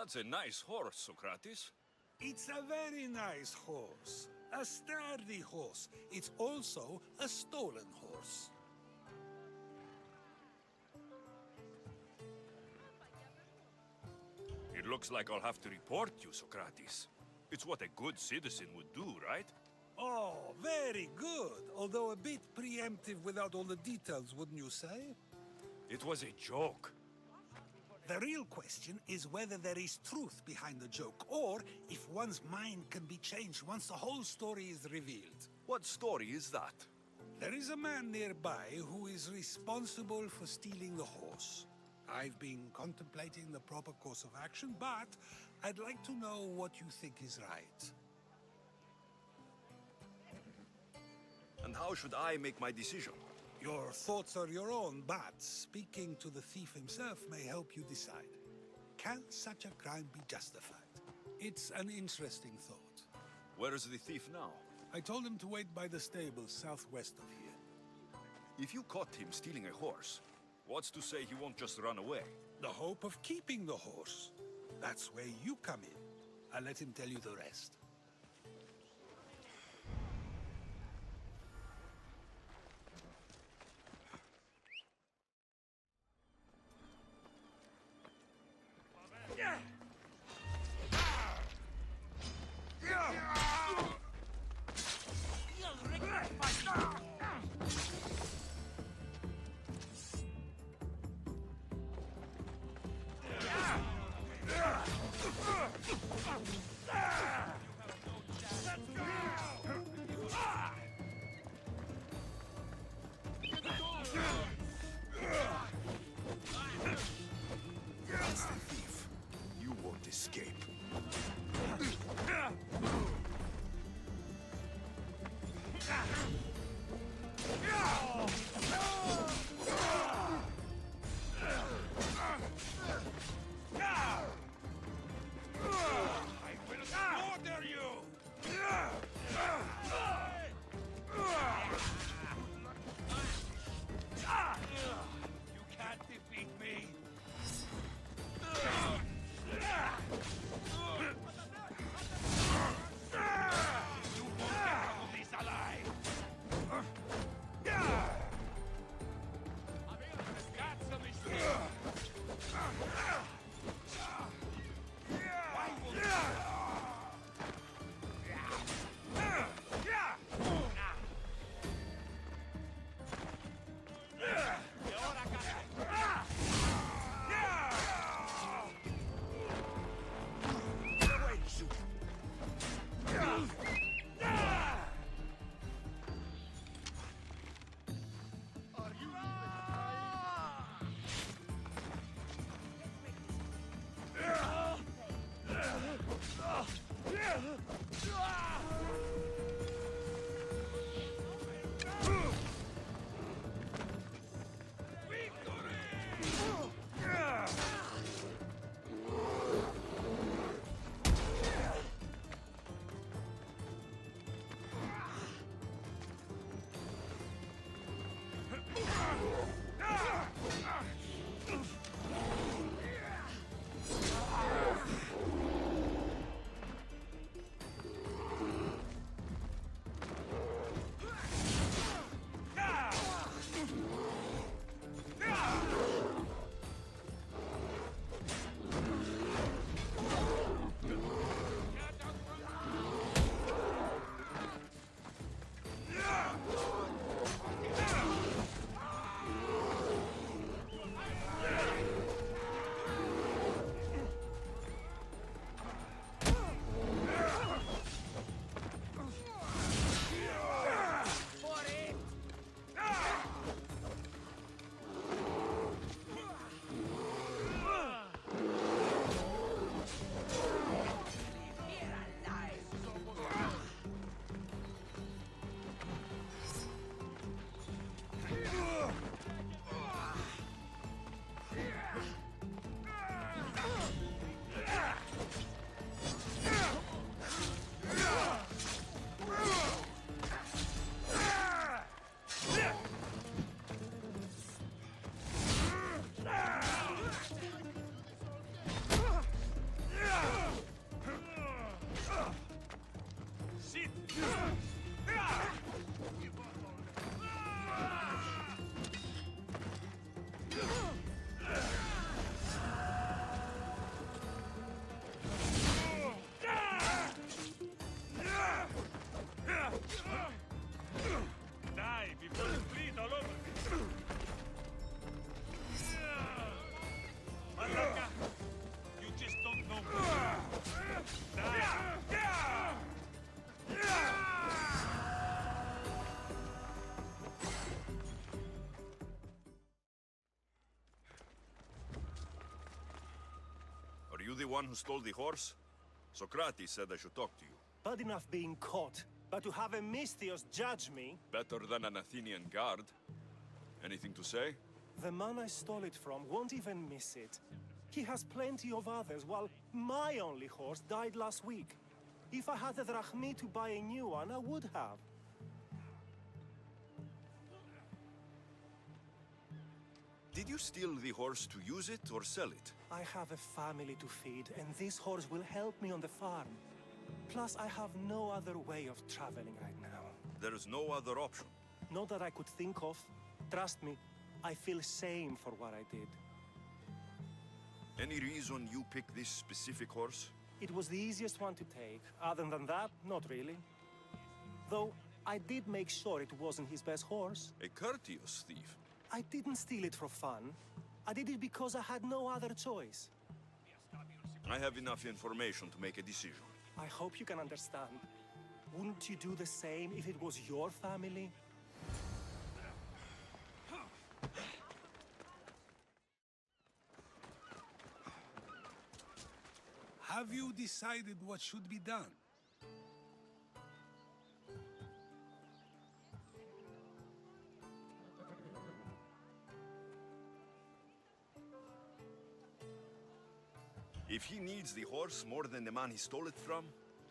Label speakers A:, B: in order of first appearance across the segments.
A: That's a nice horse, Socrates.
B: It's a very nice horse. A sturdy horse. It's also a stolen horse.
A: It looks like I'll have to report you, Socrates. It's what a good citizen would do, right?
B: Oh, very good. Although a bit preemptive without all the details, wouldn't you say?
A: It was a joke.
B: The real question is whether there is truth behind the joke, or if one's mind can be changed once the whole story is revealed.
A: What story is that?
B: There is a man nearby who is responsible for stealing the horse. I've been contemplating the proper course of action, but I'd like to know what you think is right.
A: And how should I make my decision?
B: Your thoughts are your own, but speaking to the thief himself may help you decide. Can such a crime be justified? It's an interesting thought.
A: Where is the thief now?
B: I told him to wait by the stables southwest of here.
A: If you caught him stealing a horse, what's to say he won't just run away?
B: The hope of keeping the horse. That's where you come in. I'll let him tell you the rest.
A: That's the thief. You won't escape. Die before you bleed all over me. Malaka, you just don't know me. Die. Are you the one who stole the horse? Socrates said I should talk to you.
C: Bad enough being caught, but to have a Misthios judge me?
A: Better than an Athenian guard. Anything to say?
C: The man I stole it from won't even miss it. He has plenty of others, while my only horse died last week. If I had the drachmi to buy a new one, I would have.
A: Did you steal the horse to use it or sell it?
C: I have a family to feed, and this horse will help me on the farm. Plus, I have no other way of traveling right now.
A: There is no other option.
C: Not that I could think of. Trust me, I feel shame for what I did.
A: Any reason you picked this specific horse?
C: It was the easiest one to take. Other than that, not really. Though, I did make sure it wasn't his best horse.
A: A courteous thief.
C: I didn't steal it for fun. I did it because I had no other choice.
A: I have enough information to make a decision.
C: I hope you can understand. Wouldn't you do the same if it was your family?
B: Have you decided what should be done?
A: If he needs the horse more than the man he stole it from,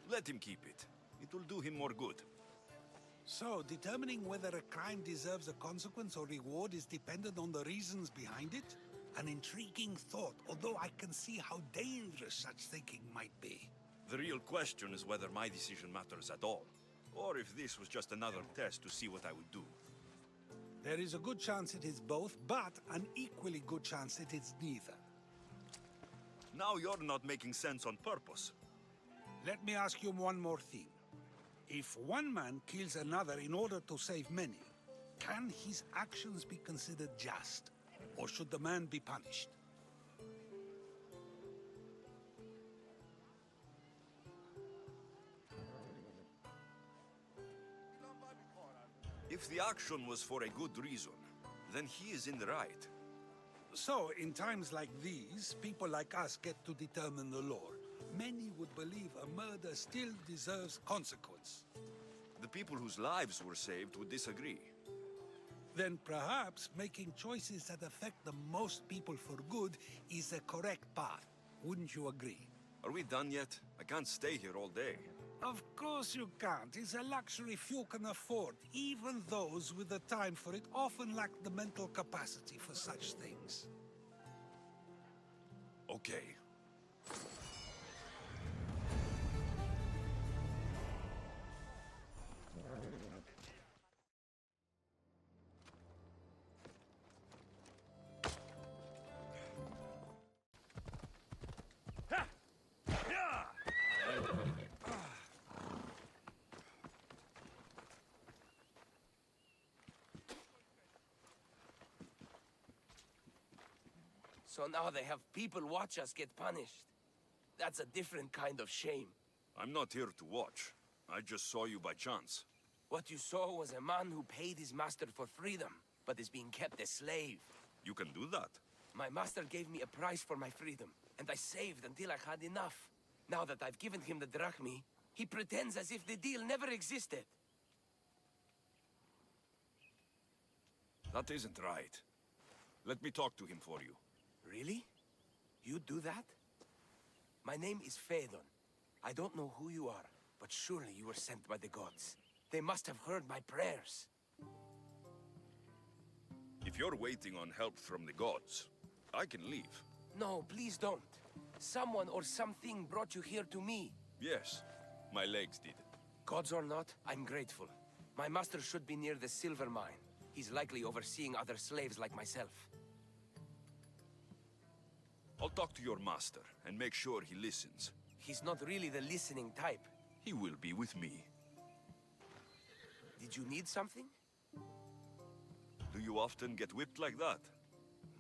A: let him keep it. It will do him more good.
B: So, determining whether a crime deserves a consequence or reward is dependent on the reasons behind it? An intriguing thought, although I can see how dangerous such thinking might be.
A: The real question is whether my decision matters at all, or if this was just another test to see what I would do.
B: There is a good chance it is both, but an equally good chance it is neither.
A: Now you're not making sense on purpose.
B: Let me ask you one more thing. If one man kills another in order to save many, can his actions be considered just? Or should the man be punished?
A: If the action was for a good reason, then he is in the right.
B: So, in times like these, people like us get to determine the law. Many would believe a murder still deserves consequence.
A: The people whose lives were saved would disagree.
B: Then perhaps making choices that affect the most people for good is a correct path. Wouldn't you agree?
A: Are we done yet? I can't stay here all day.
B: Of course you can't. It's a luxury few can afford. Even those with the time for it often lack the mental capacity for such things.
A: Okay.
D: So now they have people watch us get punished. That's a different kind of shame.
A: I'm not here to watch. I just saw you by chance.
D: What you saw was a man who paid his master for freedom, but is being kept a slave.
A: You can do that.
D: My master gave me a price for my freedom, and I saved until I had enough. Now that I've given him the drachmi, he pretends as if the deal never existed.
A: That isn't right. Let me talk to him for you.
D: Really? You do that? My name is Phaedon. I don't know who you are, but surely you were sent by the gods. They must have heard my prayers.
A: If you're waiting on help from the gods, I can leave.
D: No, please don't. Someone or something brought you here to me.
A: Yes, my legs did.
D: Gods or not, I'm grateful. My master should be near the silver mine. He's likely overseeing other slaves like myself.
A: I'll talk to your master and make sure he listens.
D: He's not really the listening type.
A: He will be with me.
D: Did you need something?
A: Do you often get whipped like that?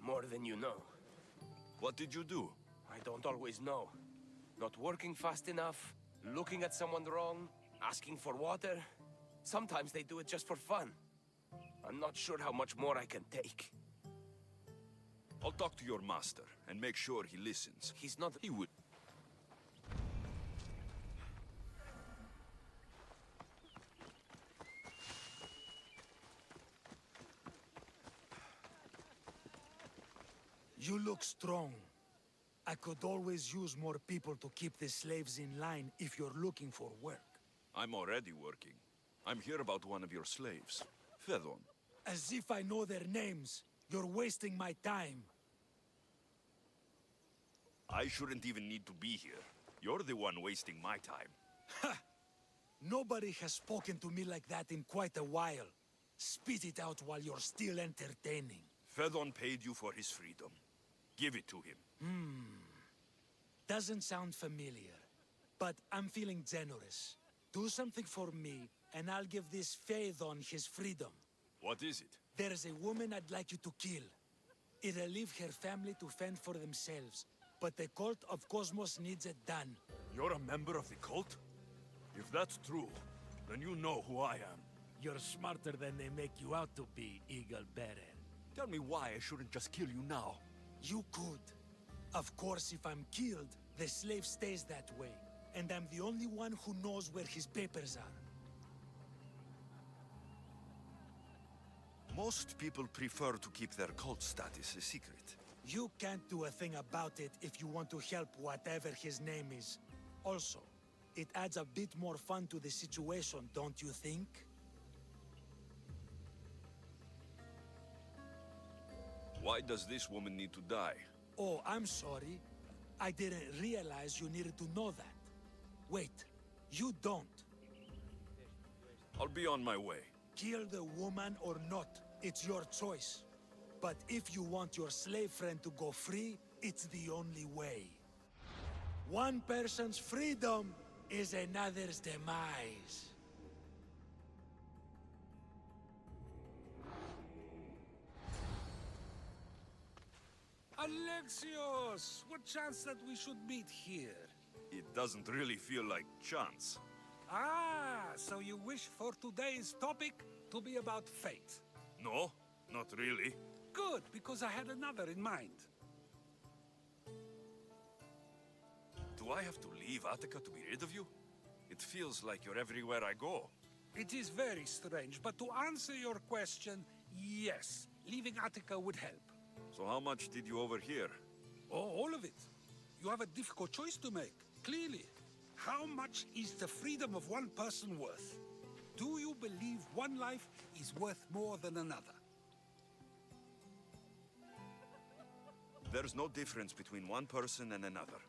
D: More than you know.
A: What did you do?
D: I don't always know. Not working fast enough, looking at someone wrong, asking for water. Sometimes they do it just for fun. I'm not sure how much more I can take.
A: I'll talk to your master and make sure he listens.
D: He's not...
A: He would.
E: You look strong. I could always use more people to keep the slaves in line if you're looking for work.
A: I'm already working. I'm here about one of your slaves, Fedon.
E: As if I know their names. You're wasting my time.
A: I shouldn't even need to be here. You're the one wasting my time.
E: Ha! Nobody has spoken to me like that in quite a while. Spit it out while you're still entertaining.
A: Fedon paid you for his freedom. Give it to him.
E: Doesn't sound familiar, but I'm feeling generous. Do something for me, and I'll give this Phaethon his freedom.
A: What is it?
E: There's a woman I'd like you to kill. It'll leave her family to fend for themselves, but the cult of Cosmos needs it done.
A: You're a member of the cult? If that's true, then you know who I am.
E: You're smarter than they make you out to be, Eagle Bearer.
A: Tell me why I shouldn't just kill you now.
E: You could. Of course, if I'm killed, the slave stays that way, and I'm the only one who knows where his papers are.
A: Most people prefer to keep their cult status a secret.
E: You can't do a thing about it if you want to help whatever his name is. Also, it adds a bit more fun to the situation, don't you think?
A: Why does this woman need to die?
E: Oh, I'm sorry. I didn't realize you needed to know that. Wait, you don't.
A: I'll be on my way.
E: Kill the woman or not, it's your choice. But if you want your slave friend to go free, it's the only way. One person's freedom is another's demise.
B: Alexios! What chance that we should meet here?
A: It doesn't really feel like chance.
B: Ah, so you wish for today's topic to be about fate.
A: No, not really.
B: Good, because I had another in mind.
A: Do I have to leave Attica to be rid of you? It feels like you're everywhere I go.
B: It is very strange, but to answer your question, yes, leaving Attica would help.
A: So how much did you overhear?
B: Oh, all of it. You have a difficult choice to make, clearly. How much is the freedom of one person worth? Do you believe one life is worth more than another?
A: There's no difference between one person and another.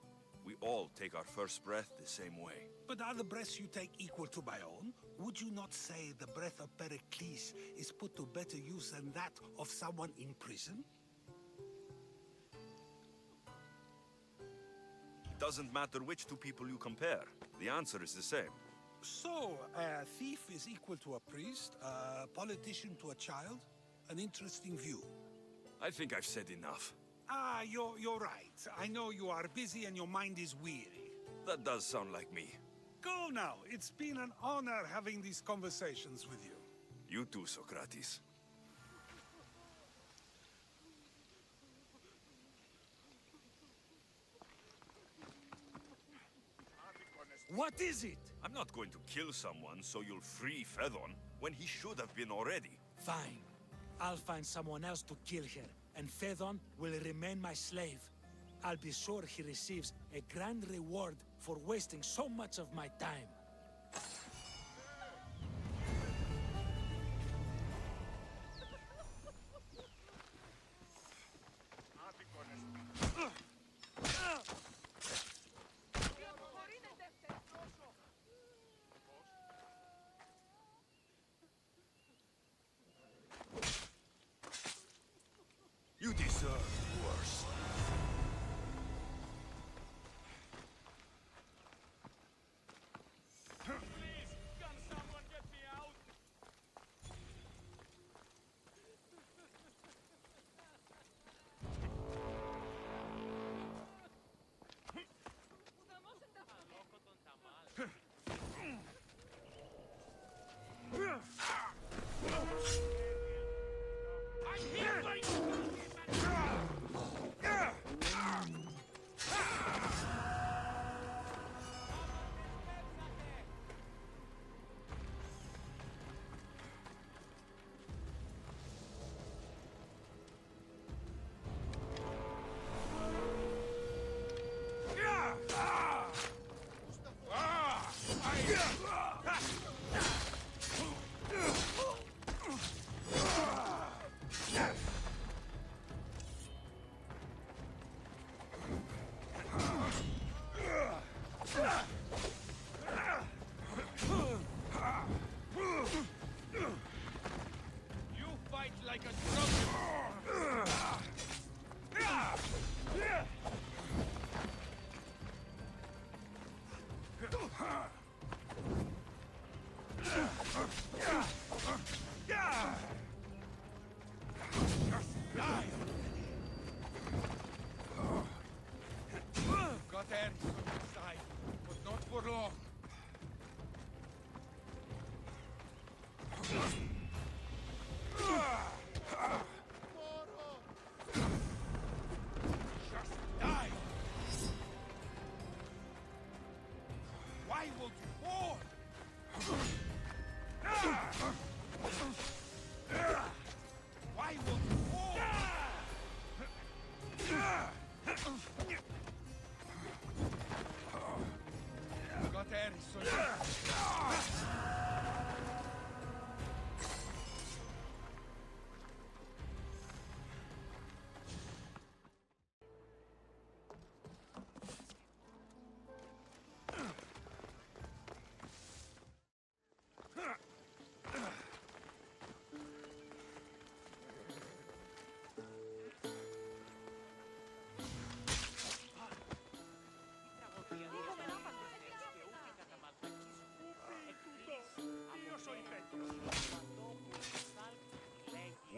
A: We all take our first breath the same way.
B: But are the breaths you take equal to my own? Would you not say the breath of Pericles is put to better use than that of someone in prison?
A: It doesn't matter which two people you compare. The answer is the same.
B: So, a thief is equal to a priest, a politician to a child? An interesting view.
A: I think I've said enough.
B: Ah, you're right. I know you are busy and your mind is weary.
A: That does sound like me.
B: Go now. It's been an honor having these conversations with you.
A: You too, Socrates.
E: What is it?
A: I'm not going to kill someone so you'll free Phaethon when he should have been already.
E: Fine. I'll find someone else to kill her, and Phaethon will remain my slave. I'll be sure he receives a grand reward for wasting so much of my time.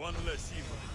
F: One less evil.